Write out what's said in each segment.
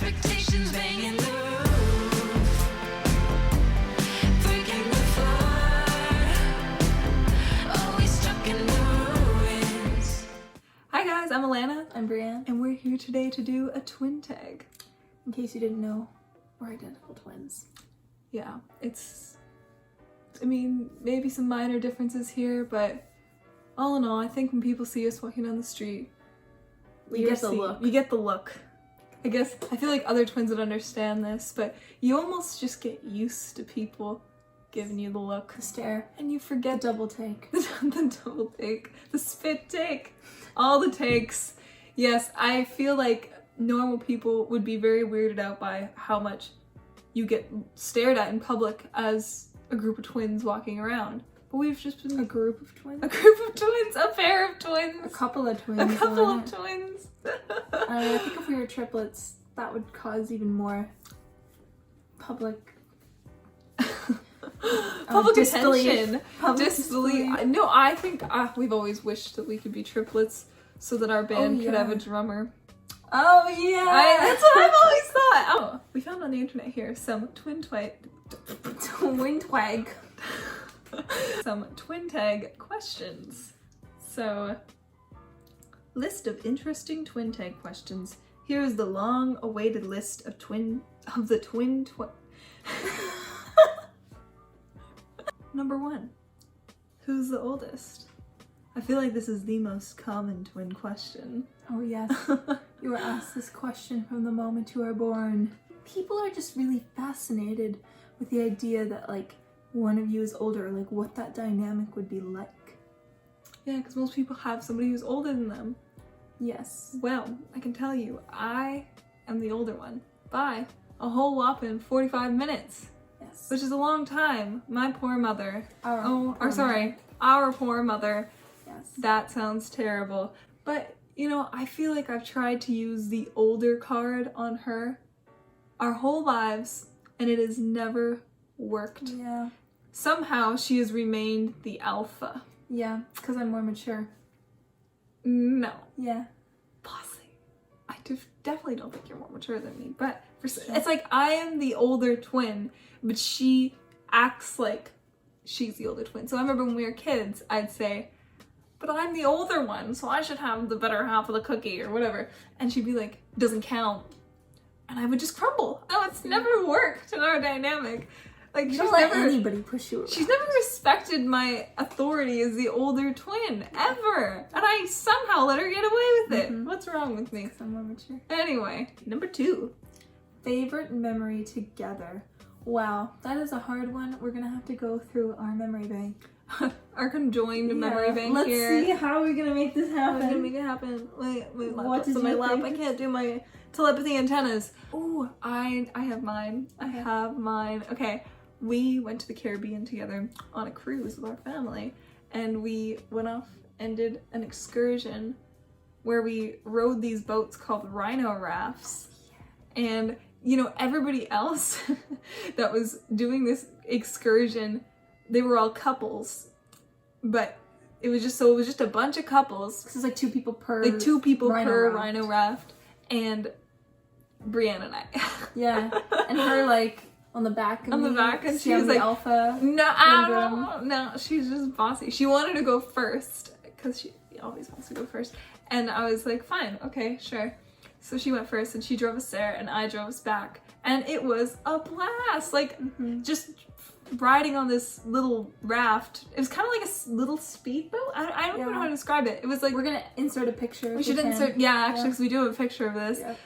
Expectations banging the roof, breaking the floor, always stuck in the ruins. Hi guys, I'm Alana. I'm Brianne. And we're here today to do a twin tag. In case you didn't know, we're identical twins. Yeah, maybe some minor differences here, but all in all, I think when people see us walking down the street, You get the look. You get the look. I guess, I feel like other twins would understand this, but you almost just get used to people giving you the look. The stare. And you forget Double take. the double take, the spit take, all the takes. Yes, I feel like normal people would be very weirded out by how much you get stared at in public as a group of twins walking around. But we've just been A group of twins? a group of twins, a pair of twins, A couple of twins. a couple Alana. of twins. I think if we were triplets, that would cause even more public Public disbelief. attention. Public Disbelief. disbelief. No, I think we've always wished that we could be triplets so that our band could have a drummer. Oh yeah! That's what I've always thought. Oh, we found on the internet here some twin tag questions. So, list of interesting twin tag questions. Here is the long-awaited list of the twin. Number 1. Who's the oldest? I feel like this is the most common twin question. Oh yes. You were asked this question from the moment you were born. People are just really fascinated with the idea that like one of you is older, like what that dynamic would be like. Yeah, because most people have somebody who's older than them. Yes. Well, I can tell you, I am the older one by a whole whopping 45 minutes, Yes. which is a long time. My poor mother. Our Our poor mother. Yes. That sounds terrible. But, you know, I feel like I've tried to use the older card on her our whole lives, and it has never worked. Yeah. Somehow she has remained the alpha. Yeah, because I'm more mature. No. Yeah. Bossy. I definitely don't think you're more mature than me, but it's like I am the older twin, but she acts like she's the older twin. So I remember when we were kids, I'd say, but I'm the older one, so I should have the better half of the cookie or whatever. And she'd be like, doesn't count. And I would just crumble. No, it's never worked in our dynamic. Like, You she's don't let never anybody push you around. She's never respected my authority as the older twin, ever. And I somehow let her get away with it. What's wrong with me? I'm more mature. Anyway, number 2. Favorite memory together. Wow, that is a hard one. We're gonna have to go through our memory bank. Our conjoined memory bank Let's here. see how we're gonna make this How are we gonna happen. make it happen? Wait, What laptop's is on my your lap. I favorite? can't do my telepathy antennas. Oh, I have mine. I Okay. have mine. Okay, we went to the Caribbean together on a cruise with our family, and we went off and did an excursion where we rode these boats called rhino rafts. And you know, everybody else that was doing this excursion, they were all couples, but it was just a bunch of couples. This is like 2 people per. Like 2 people rhino per raft. rhino raft, and Brianne and I. Yeah, and her like on the back. Of On the me, back, and she I'm was the like, alpha. No, Boom, I don't. No, she's just bossy. She wanted to go first because she always wants to go first, and I was like, fine, okay, sure. So she went first, and she drove us there, and I drove us back, and it was a blast. Like just riding on this little raft. It was kind of like a little speedboat. I don't even know how to describe it. It was like We're gonna insert a picture. we if should can. insert. Yeah, actually, because we do have a picture of this. Yep.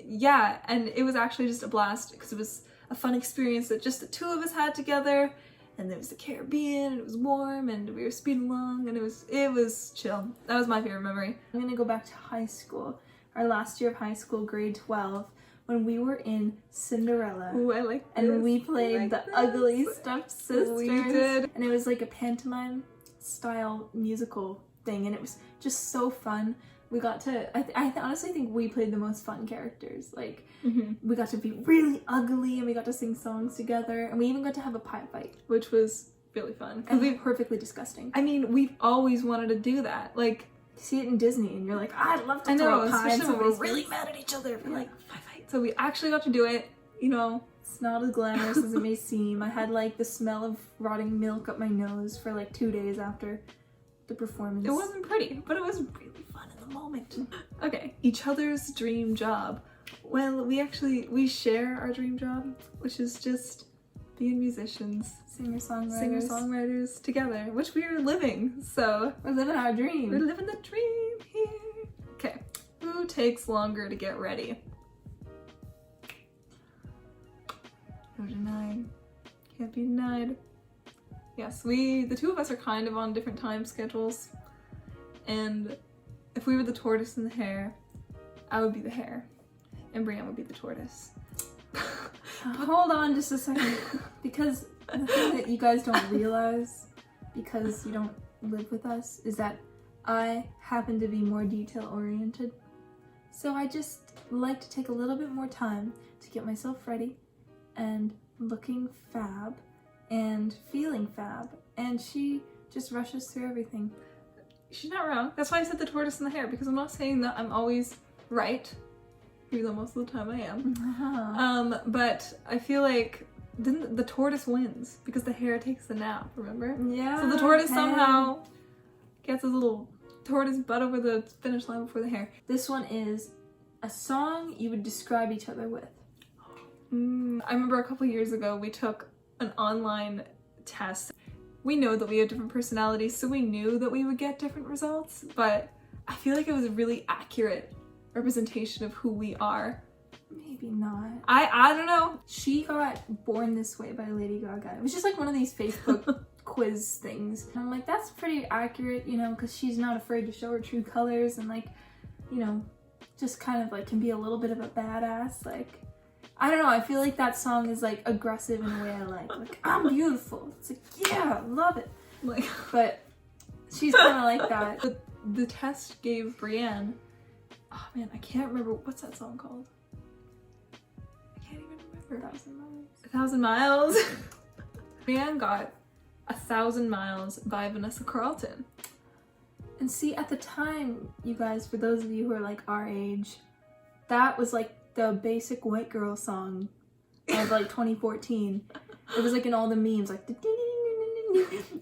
Yeah, and it was actually just a blast because it was a fun experience that just the 2 of us had together, and there was the Caribbean, and it was warm, and we were speeding along, and it was chill. That was my favorite memory. I'm gonna go back to high school. Our last year of high school, grade 12, when we were in Cinderella. Ooh, I like this. And we played I like the this. Ugly Stuffed Sisters. We did. And it was like a pantomime style musical thing, and it was just so fun. We got to, I honestly think we played the most fun characters. Like, we got to be really ugly, and we got to sing songs together, and we even got to have a pie fight. Which was really fun. And we were perfectly disgusting. I mean, we've always wanted to do that. Like, see it in Disney, and you're like, I'd love to I throw know, a pie, and especially so when we're we're really mad at each other for like 5 So we actually got to do it, you know. It's not as glamorous as it may seem. I had like the smell of rotting milk up my nose for like 2 days after the performance. It wasn't pretty, but it was really fun in the moment. Okay, each other's dream job. Well, we share our dream job, which is just being musicians, singer-songwriters together, which we are living. So We're living our dream. we're living the dream here. Okay, who takes longer to get ready? No denying. Can't be denied. Yes, the two of us are kind of on different time schedules. And if we were the tortoise and the hare, I would be the hare. And Brienne would be the tortoise. Hold on just a second. Because the thing that you guys don't realize, because you don't live with us, is that I happen to be more detail oriented. So I just like to take a little bit more time to get myself ready and looking fab and feeling fab. And she just rushes through everything. She's not wrong. That's why I said the tortoise and the hare, because I'm not saying that I'm always right, even though most of the time I am. But I feel like the tortoise wins because the hare takes the nap, remember? Yeah. So the tortoise okay. somehow gets his little tortoise butt over the finish line before the hare. This one is a song you would describe each other with. I remember a couple years ago we took an online test. We know that we have different personalities, so we knew that we would get different results, but I feel like it was a really accurate representation of who we are. Maybe not. I don't know. She got Born This Way by Lady Gaga. It was just like one of these Facebook quiz things. And I'm like, that's pretty accurate, you know, because she's not afraid to show her true colors and like, you know, just kind of like can be a little bit of a badass. Like, I don't know, I feel like that song is like aggressive in a way I like. Like, I'm beautiful. It's like, yeah, love it. Like, But she's kind of like that. the test gave Brienne, oh man, I can't remember, what's that song called? I can't even remember. 1,000 miles. 1,000 miles. Brienne got 1,000 miles by Vanessa Carlton. And see, at the time, you guys, for those of you who are like our age, that was like the basic white girl song of like 2014. It was like in all the memes, like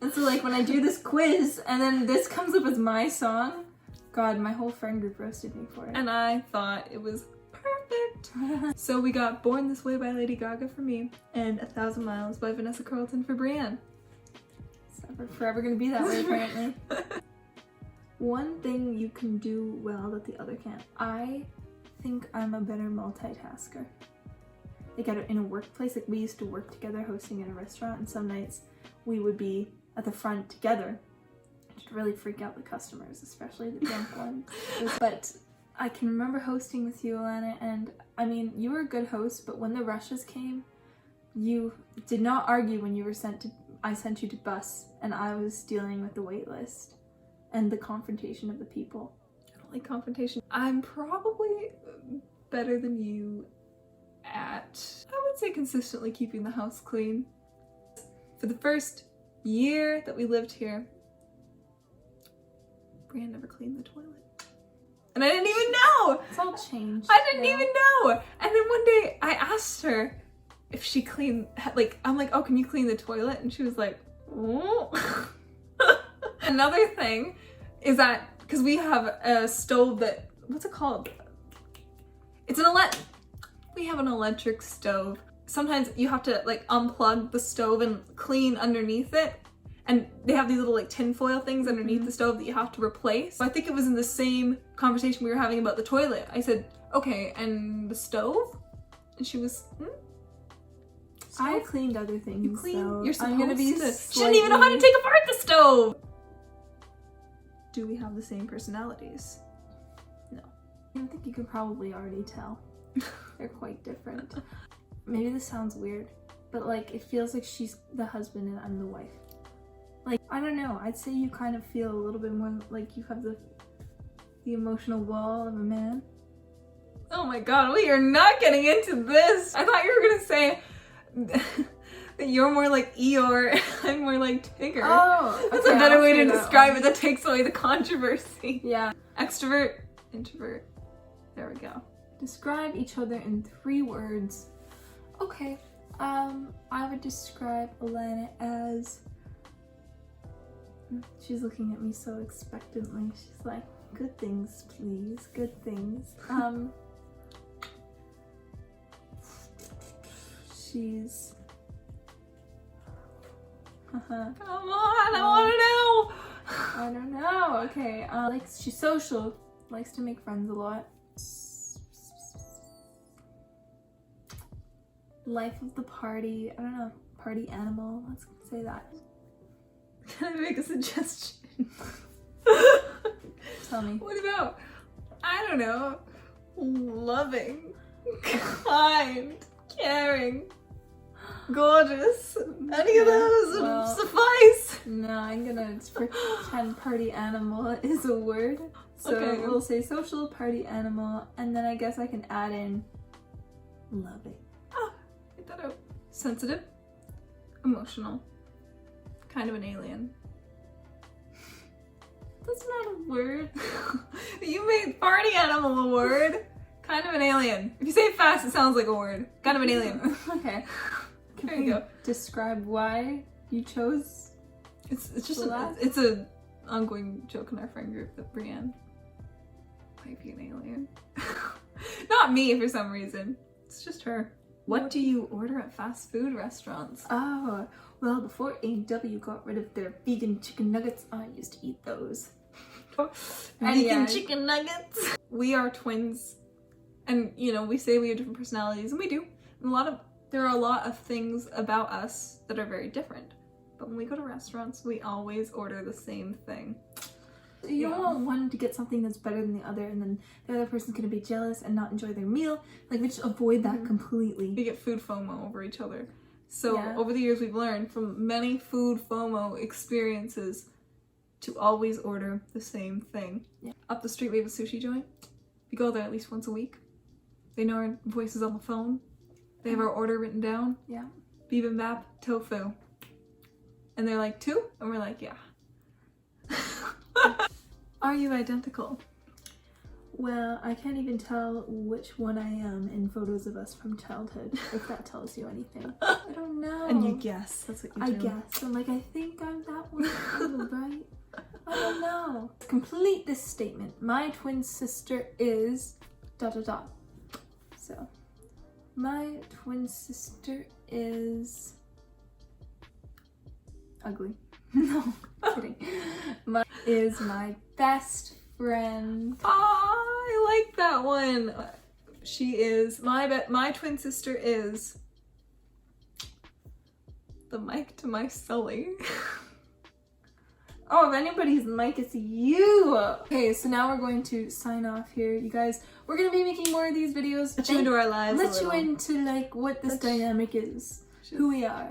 and so like when I do this quiz and then this comes up as my song, God, my whole friend group roasted me for it. And I thought it was perfect. So we got Born This Way by Lady Gaga for me and 1,000 Miles by Vanessa Carlton for Brienne. It's never forever gonna be that way, apparently. One thing you can do well that the other can't. I think I'm a better multitasker. Like in a workplace, like we used to work together hosting in a restaurant, and some nights we would be at the front together, which would really freak out the customers, especially the drunk ones. But I can remember hosting with you, Alana, and I mean, you were a good host, but when the rushes came, you did not argue when you were I sent you to bus, and I was dealing with the wait list and the confrontation of the people. I don't like confrontation. I'm probably better than you at, I would say, consistently keeping the house clean. For the first year that we lived here, Brienne never cleaned the toilet. And I didn't even know! It's all changed. I didn't now. even know! And then one day I asked her if she cleaned, like, I'm like, oh, can you clean the toilet? And she was like, oh. Another thing is that, because we have a stove that, what's it called? It's we have an electric stove. Sometimes you have to like unplug the stove and clean underneath it. And they have these little like tinfoil things underneath the stove that you have to replace. So I think it was in the same conversation we were having about the toilet. I said, okay, and the stove? And she was, I cleaned other things. You clean? So You're supposed I'm gonna be to. She didn't even know how to take apart the stove! Do we have the same personalities? No. I think you could probably already tell. They're quite different. Maybe this sounds weird, but like it feels like she's the husband and I'm the wife. Like, I don't know, I'd say you kind of feel a little bit more like you have the emotional wall of a man. Oh my god, we are not getting into this! I thought you were gonna say You're more like Eeyore, I'm more like Tigger. Oh, That's okay, a better I'll way say to that describe one. it. That takes away the controversy. Yeah. Extrovert, introvert. There we go. Describe each other in 3 words. Okay. I would describe Alana as. She's looking at me so expectantly. She's like, "Good things, please. Good things." She's. Come on, I want to know. I don't know. Okay. She's social. Likes to make friends a lot. Life of the party. I don't know. Party animal. Let's say that. Can I make a suggestion? Tell me. What about, I don't know, loving, kind, caring, gorgeous? Any of those would Well- suffice. No, I'm gonna pretend party animal is a word. So Okay. we'll say social, party animal, and then I guess I can add in loving. Get that out. Sensitive, emotional, kind of an alien. That's not a word. You made party animal a word. Kind of an alien. If you say it fast, it sounds like a word. Kind of an alien. Okay. There you go. Describe why you chose. It's just Black? it's a ongoing joke in our friend group that Brienne might be an alien. Not me for some reason. It's just her. What do you order at fast food restaurants? Oh, well, before A&W got rid of their vegan chicken nuggets, I used to eat those. Vegan yeah. chicken nuggets. We are twins, and you know we say we have different personalities, and we do. And there are a lot of things about us that are very different. But when we go to restaurants, we always order the same thing. You don't Yeah. want one to get something that's better than the other, and then the other person's gonna be jealous and not enjoy their meal. Like, we just avoid that completely. We get food FOMO over each other. So Yeah. over the years, we've learned from many food FOMO experiences to always order the same thing. Yeah. Up the street, we have a sushi joint. We go there at least once a week. They know our voices on the phone. They have our order written down. Yeah. Bibimbap, tofu. And they're like, 2? And we're like, yeah. Are you identical? Well, I can't even tell which one I am in photos of us from childhood, if that tells you anything. I don't know. And you guess. That's what you I do. guess. I'm like, I think I'm that one. I'm right. I don't know. To complete this statement, my twin sister is ... So, my twin sister is ugly. No, kidding. Is my best friend. I like that one. She is my twin sister is the Mike to my Sully. Oh, if anybody's mic, it's you! Okay, so now we're going to sign off here, you guys. We're gonna be making more of these videos. Let you into our lives. Let you into, like, what this Let's- dynamic is. Who we are.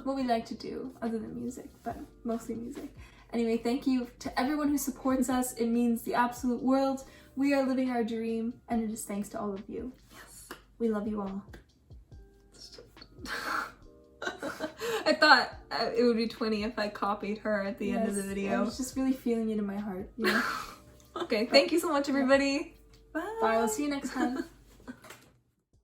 What we like to do, other than music, but mostly music. Anyway, thank you to everyone who supports us. It means the absolute world. We are living our dream, and it is thanks to all of you. Yes. We love you all. I thought it would be 20 if I copied her at the end of the Yes, I video. was just really feeling it in my heart, you know? Okay, thank you so much, everybody. Bye, we'll see you next time.